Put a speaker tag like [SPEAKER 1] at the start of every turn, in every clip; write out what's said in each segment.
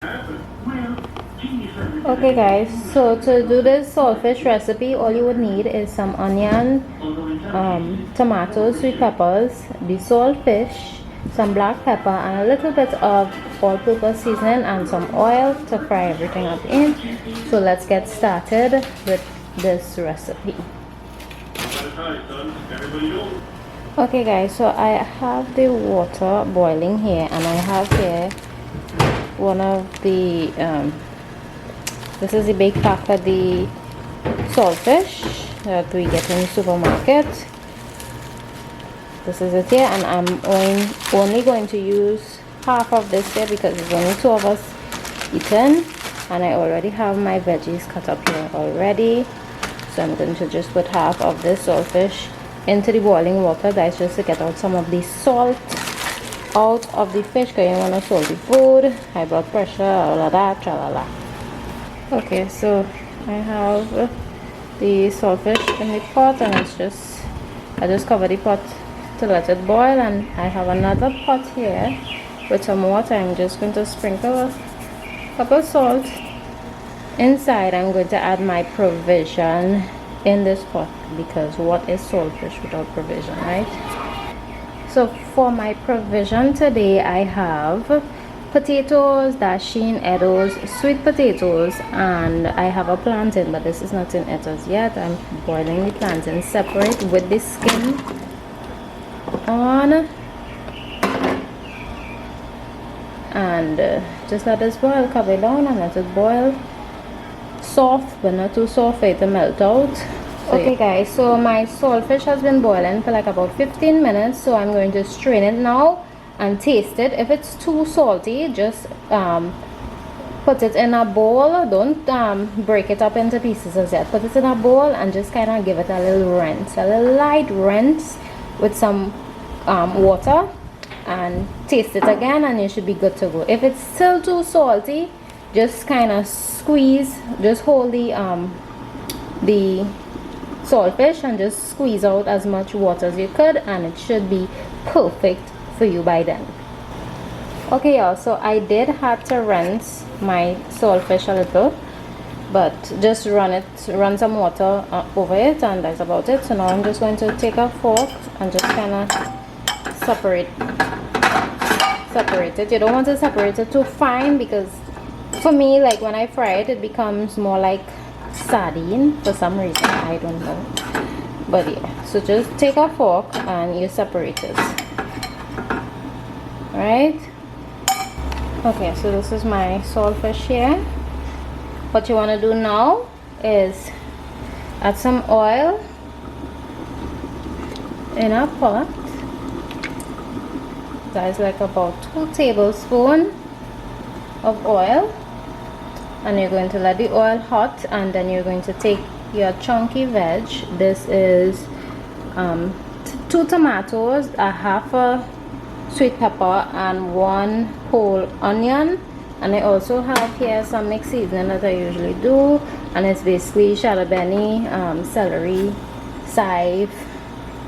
[SPEAKER 1] Okay guys, so to do this saltfish recipe, all you would need is some onion, tomatoes, sweet peppers, the saltfish, some black pepper, and a little bit of all-purpose seasoning and some oil to fry everything up in. So let's get started with this recipe. Okay guys, so I have the water boiling here, and I have here one of the this is the big pack of the saltfish that we get in the supermarket. This is it here, and I'm only going to use half of this here because there's only 2 of us eating, and I already have my veggies cut up here already. So I'm going to just put half of this saltfish into the boiling water, guys, just to get out some of the salt out of the fish, because you want to salty food, high blood pressure, all of that, tralala. Okay, so I have the saltfish in the pot, and I just cover the pot to let it boil, and I have another pot here with some water. I'm just going to sprinkle a cup of salt inside. I'm going to add my provision in this pot, because what is saltfish without provision, right? So for my provision today, I have potatoes, dasheen, eddos, sweet potatoes, and I have a plantain, but this is not in it as yet. I'm boiling the plantain separate with the skin on, and just let this boil. Cover it down and let it boil soft, but not too soft for it to melt out. Okay guys, so my saltfish has been boiling for like about 15 minutes, so I'm going to strain it now and taste it. If it's too salty, just put it in a bowl. Don't break it up into pieces as yet. Put it in a bowl and just kind of give it a little rinse, a little light rinse with some water, and taste it again, and you should be good to go. If it's still too salty, just kind of squeeze, just hold the saltfish and just squeeze out as much water as you could, and it should be perfect for you by then. Okay y'all, so I did have to rinse my saltfish a little, but just run some water over it, and that's about it. So now I'm just going to take a fork and just kind of separate it. You don't want to separate it too fine, because for me, like when I fry it, it becomes more like sardine for some reason, I don't know. But yeah, so just take a fork and you separate it. Right? Okay, so this is my saltfish here. What you want to do now is add some oil in a pot. That's like about 2 tablespoons of oil, and you're going to let the oil hot, and then you're going to take your chunky veg. This is 2 tomatoes, a half a sweet pepper, and 1 whole onion. And I also have here some mixed seasoning that I usually do, and it's basically shallabeni, celery, chives,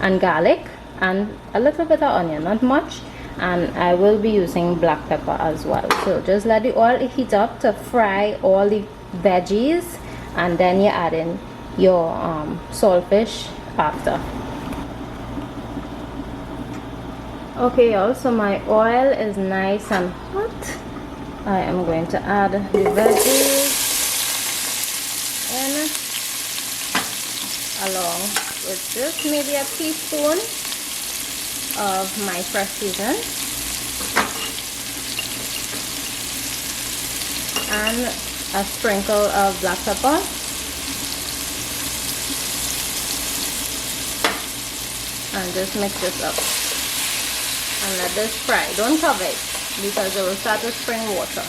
[SPEAKER 1] and garlic, and a little bit of onion, not much. And I will be using black pepper as well. So just let the oil heat up to fry all the veggies, and then you add in your saltfish after. Okay y'all, so my oil is nice and hot. I am going to add the veggies in, along with just maybe a teaspoon of my fresh season and a sprinkle of black pepper, and just mix this up and let this fry. Don't cover it, because it will start to spring water.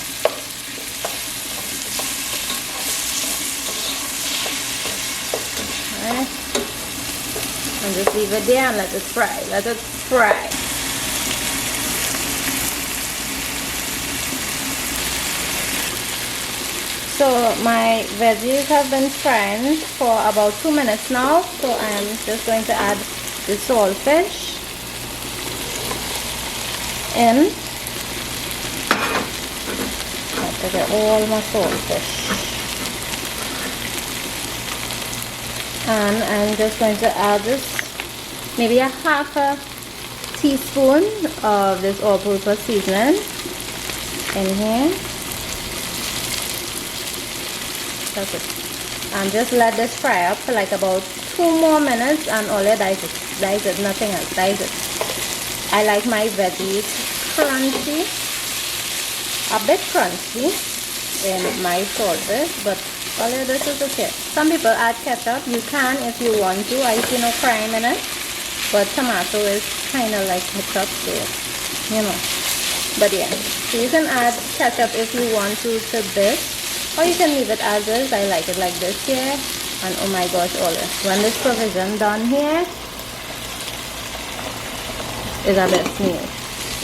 [SPEAKER 1] Alright, and just leave it there and let it fry. Let it fry. So my veggies have been frying for about 2 minutes now, so I am just going to add the saltfish in. to get all my saltfish. And I'm just going to add this, maybe a half a teaspoon of this all-purpose seasoning in here. That's it. And just let this fry up for like about 2 more minutes, and all you dice it, nothing else, dice it. I like my veggies crunchy, a bit crunchy in my saltfish, but all of this is okay. Some people add ketchup, you can if you want to, I see no crime in it, but tomato is kind of like ketchup, so you know. But yeah, so you can add ketchup if you want to this, or you can leave it as is. I like it like this here. And oh my gosh, when this provision done here is our best meal.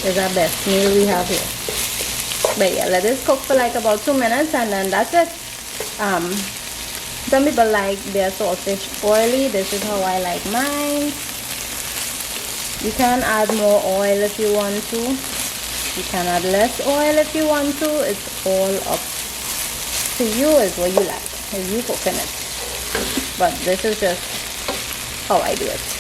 [SPEAKER 1] Is our best meal we have here. But yeah, let this cook for like about 2 minutes, and then that's it. Some people like their saltfish oily. This is how I like mine. You can add more oil if you want to. You can add less oil if you want to. It's all up to you, is what you like, if you cook in it. But this is just how I do it.